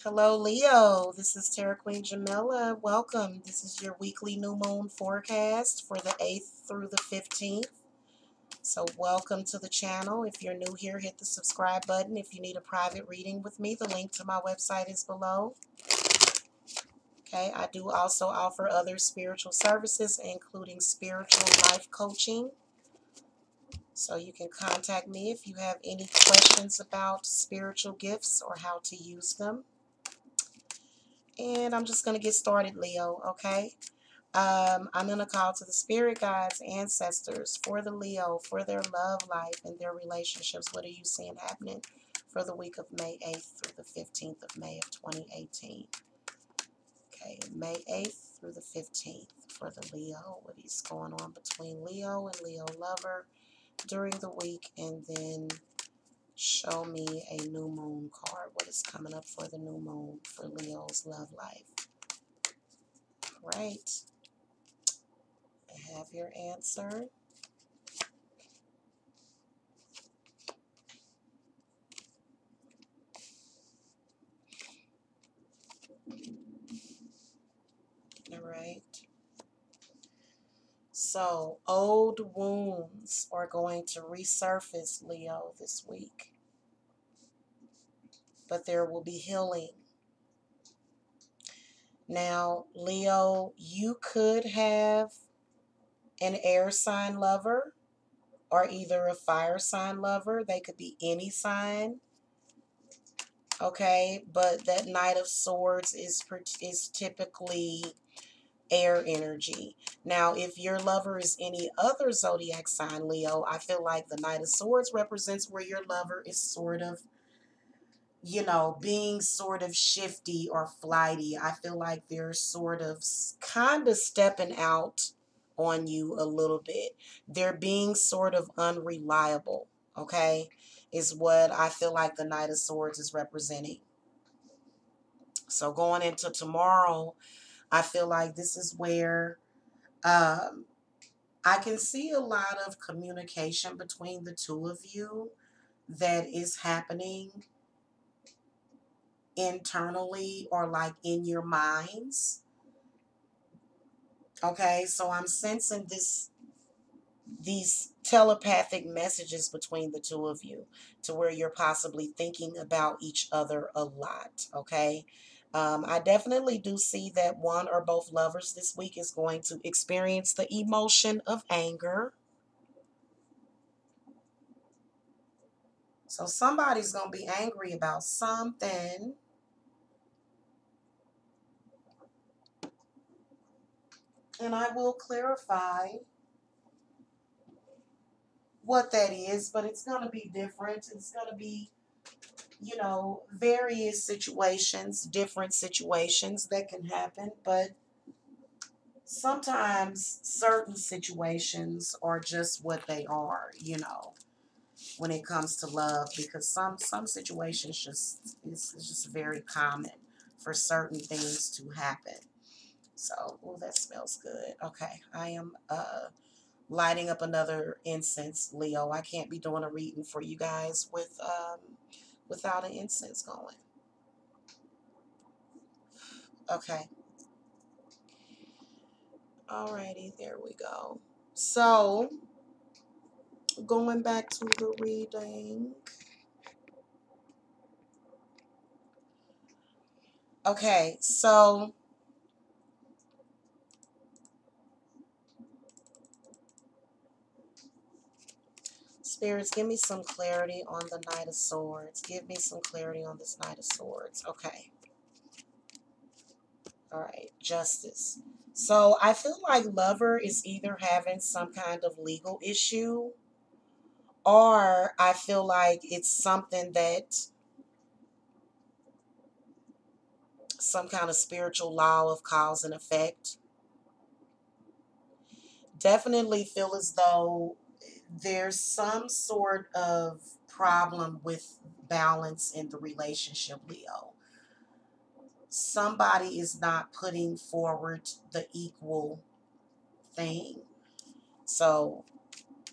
Hello, Leo. This is Terra Queen Jamila. Welcome. This is your weekly new moon forecast for the 8th through the 15th. So, welcome to the channel. If you're new here, hit the subscribe button. If you need a private reading with me, the link to my website is below. Okay, I do also offer other spiritual services, including spiritual life coaching. So, you can contact me if you have any questions about spiritual gifts or how to use them. And I'm just going to get started, Leo, okay? I'm going to call to the spirit guides, ancestors, for the Leo, for their love life and their relationships. What are you seeing happening for the week of May 8th through the 15th of May of 2018? Okay, May 8th through the 15th for the Leo. What is going on between Leo and Leo lover during the week? And then show me a new moon card. What is coming up for the new moon for Leo's love life? Right. I have your answer. All right. So, old wounds are going to resurface, Leo, this week. But there will be healing. Now, Leo, you could have an air sign lover or either a fire sign lover. They could be any sign. Okay, but that Knight of Swords is typically air energy. Now, if your lover is any other zodiac sign, Leo, I feel like the Knight of Swords represents where your lover is sort of, being sort of shifty or flighty. I feel like they're sort of kind of stepping out on you a little bit. They're being sort of unreliable, okay, is what I feel like the Knight of Swords is representing. So going into tomorrow, I feel like this is where I can see a lot of communication between the two of you that is happening internally or like in your minds. Okay, so I'm sensing these telepathic messages between the two of you to where you're possibly thinking about each other a lot. Okay. I definitely do see that one or both lovers this week is going to experience the emotion of anger. So somebody's going to be angry about something. And I will clarify what that is, but it's going to be different. It's going to be, various situations, different situations that can happen. But sometimes certain situations are just what they are, when it comes to love, because some situations just it's just very common for certain things to happen. So, oh, that smells good. Okay, I am lighting up another incense, Leo. I can't be doing a reading for you guys without an incense going. Okay. Alrighty, there we go. So, going back to the reading. Okay, so spirits, give me some clarity on the Knight of Swords. Give me some clarity on this Knight of Swords. Okay. All right, justice. So I feel like lover is either having some kind of legal issue, or I feel like it's something that some kind of spiritual law of cause and effect. Definitely feel as though there's some sort of problem with balance in the relationship, Leo. Somebody is not putting forward the equal thing. So,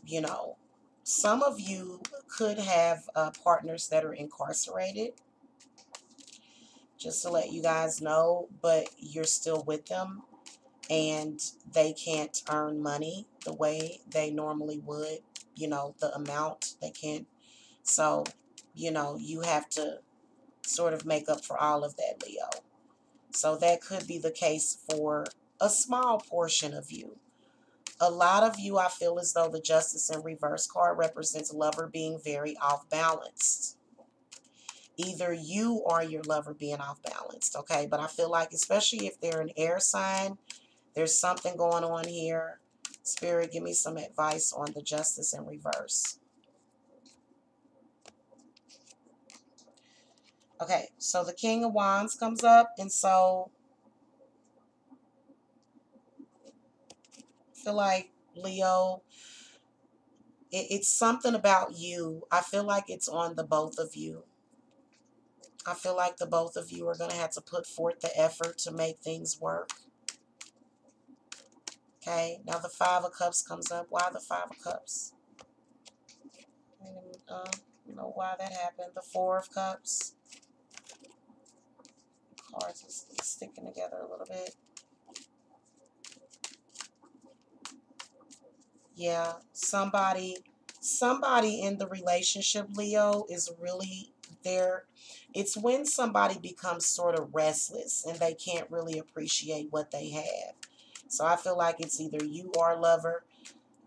you know, some of you could have partners that are incarcerated. just to let you guys know, but you're still with them and they can't earn money the way they normally would, the amount they can't. So, you have to sort of make up for all of that, Leo. So that could be the case for a small portion of you. A lot of you, I feel as though the Justice in Reverse card represents lover being very off balanced. Either you or your lover being off balanced, okay? But I feel like, especially if they're an air sign, there's something going on here. Spirit, give me some advice on the Justice in Reverse. Okay, so the King of Wands comes up, and so I feel like, Leo, it's something about you. I feel like it's on the both of you. I feel like the both of you are going to have to put forth the effort to make things work. Okay, now the Five of Cups comes up. Why the Five of Cups? And, you know why that happened. The Four of Cups. Cards are sticking together a little bit. Yeah, somebody in the relationship, Leo, is really there. It's when somebody becomes sort of restless and they can't really appreciate what they have. So I feel like it's either you or lover,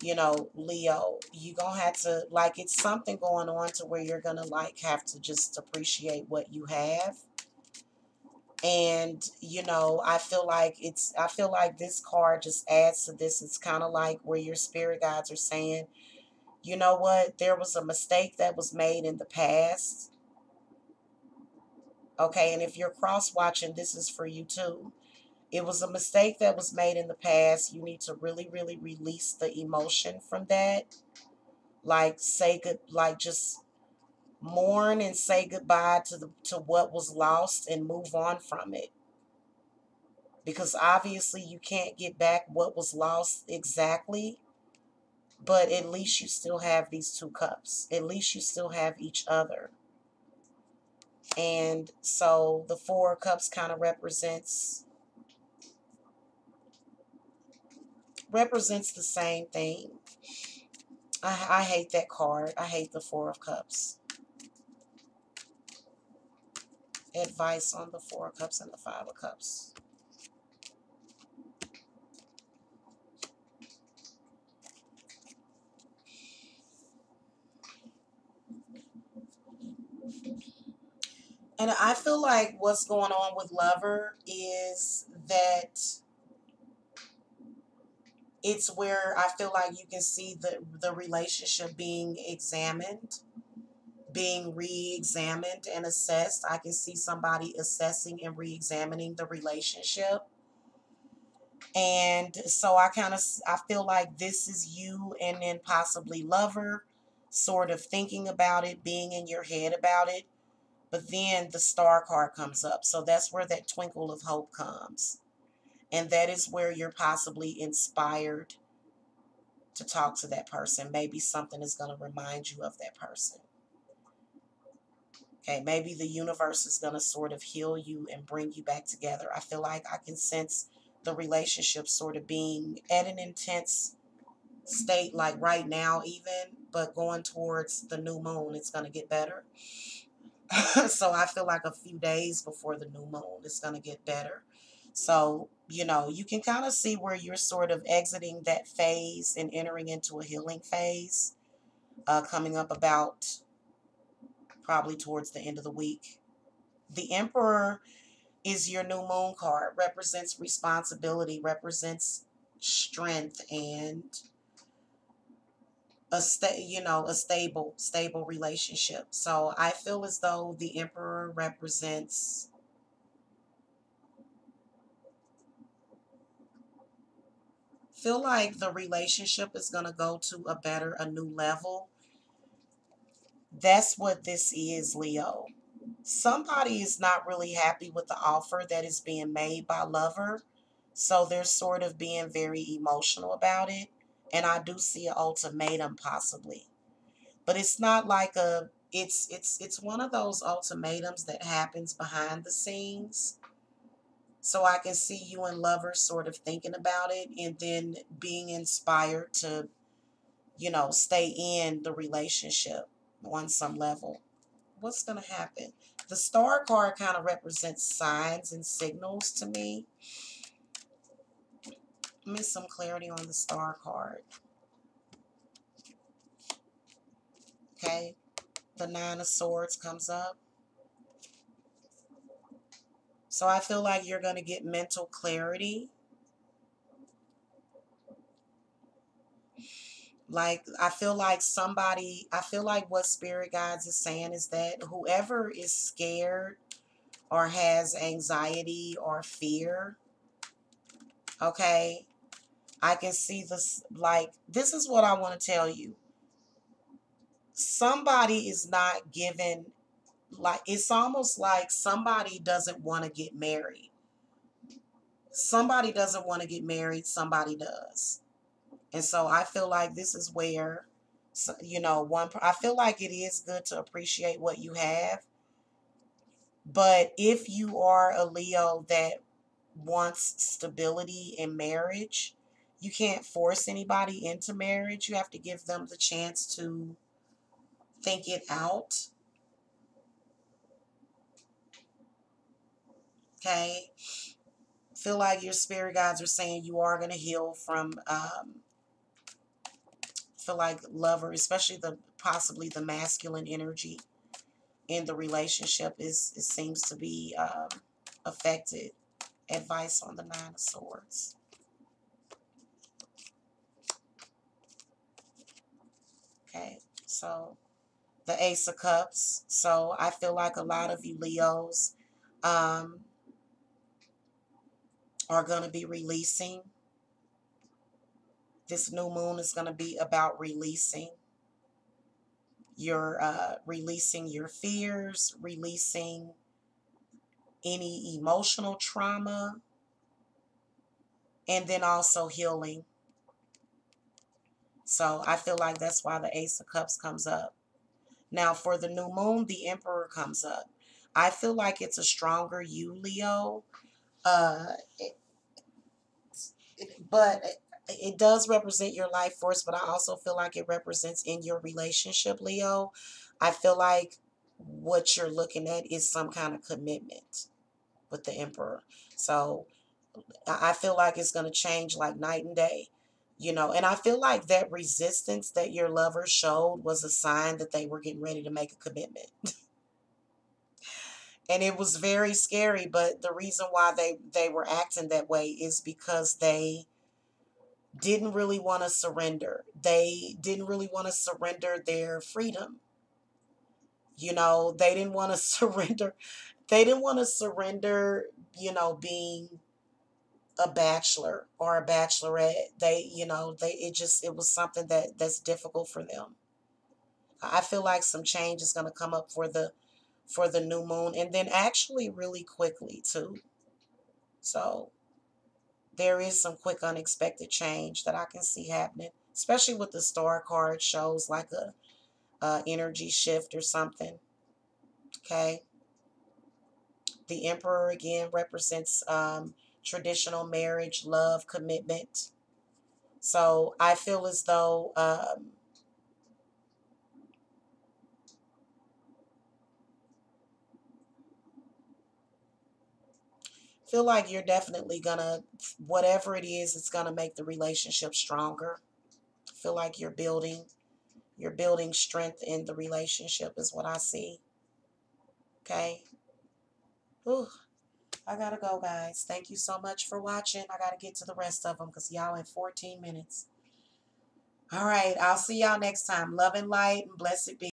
Leo, you gonna have to, like, it's something going on to where you're gonna, like, have to just appreciate what you have. And, I feel like this card just adds to this. It's kind of like where your spirit guides are saying, you know what, there was a mistake that was made in the past. Okay, and if you're cross watching, this is for you too. It was a mistake that was made in the past. You need to really, really release the emotion from that. Like, say good, like, just mourn and say goodbye to what was lost and move on from it. Because obviously you can't get back what was lost exactly, but at least you still have these two cups. At least you still have each other. And so the Four of Cups kind of represents the same thing. I hate that card. I hate the Four of Cups. Advice on the Four of Cups and the Five of Cups. And I feel like what's going on with lover is that it's where I feel like you can see the relationship being examined, being re-examined and assessed. I can see somebody assessing and re-examining the relationship. And so I feel like this is you and then possibly lover sort of thinking about it, being in your head about it. But then the Star card comes up. So that's where that twinkle of hope comes. And that is where you're possibly inspired to talk to that person. Maybe something is going to remind you of that person. Okay, maybe the universe is going to sort of heal you and bring you back together. I feel like I can sense the relationship sort of being at an intense state, like right now even, but going towards the new moon, it's going to get better. So I feel like a few days before the new moon, it's going to get better. So, you can kind of see where you're sort of exiting that phase and entering into a healing phase, coming up about probably towards the end of the week. The Emperor is your new moon card, represents responsibility, represents strength, and a stable relationship. So I feel as though the Emperor represents feel like the relationship is going to go to a new level. That's what this is, Leo. Somebody is not really happy with the offer that is being made by lover. So they're sort of being very emotional about it. And I do see an ultimatum possibly. But it's not like it's one of those ultimatums that happens behind the scenes. So I can see you and lovers sort of thinking about it and then being inspired to, stay in the relationship on some level. What's going to happen? The star card kind of represents signs and signals to me. Give me some clarity on the star card. Okay. The Nine of Swords comes up. So I feel like you're going to get mental clarity. Like, I feel like what Spirit Guides is saying is that whoever is scared or has anxiety or fear, okay, I can see this, like, this is what I want to tell you. Somebody is not given, like, it's almost like somebody doesn't want to get married. Somebody doesn't want to get married, somebody does. And so I feel like this is where, I feel like it is good to appreciate what you have. But if you are a Leo that wants stability in marriage, you can't force anybody into marriage. You have to give them the chance to think it out. Okay. Feel like your spirit guides are saying you are going to heal from, feel like lover, especially possibly the masculine energy in the relationship it seems to be affected. Advice on the Nine of Swords. Okay, so the Ace of Cups. So I feel like a lot of you Leos are going to be releasing. This new moon is going to be about releasing your fears, releasing any emotional trauma, and then also healing. So I feel like that's why the Ace of Cups comes up. Now for the new moon, the Emperor comes up. I feel like it's a stronger you, Leo. Uh, but it does represent your life force, but I also feel like it represents in your relationship, Leo. I feel like what you're looking at is some kind of commitment with the Emperor. So I feel like it's going to change like night and day, and I feel like that resistance that your lover showed was a sign that they were getting ready to make a commitment. And it was very scary, but the reason why they were acting that way is because they didn't really want to surrender. They didn't really want to surrender their freedom. They didn't want to surrender. They didn't want to surrender, being a bachelor or a bachelorette. It was something that's difficult for them. I feel like some change is going to come up for the new moon, and then actually really quickly too. So there is some quick unexpected change that I can see happening, especially with the star card shows like a energy shift or something. Okay. The Emperor again represents traditional marriage, love, commitment. So I feel as though feel like you're definitely gonna, whatever it is, it's gonna make the relationship stronger. Feel like you're building strength in the relationship is what I see. Okay. Whew. I gotta go, guys. Thank you so much for watching. I gotta get to the rest of them because y'all in 14 minutes. All right. I'll see y'all next time. Love and light and blessed be.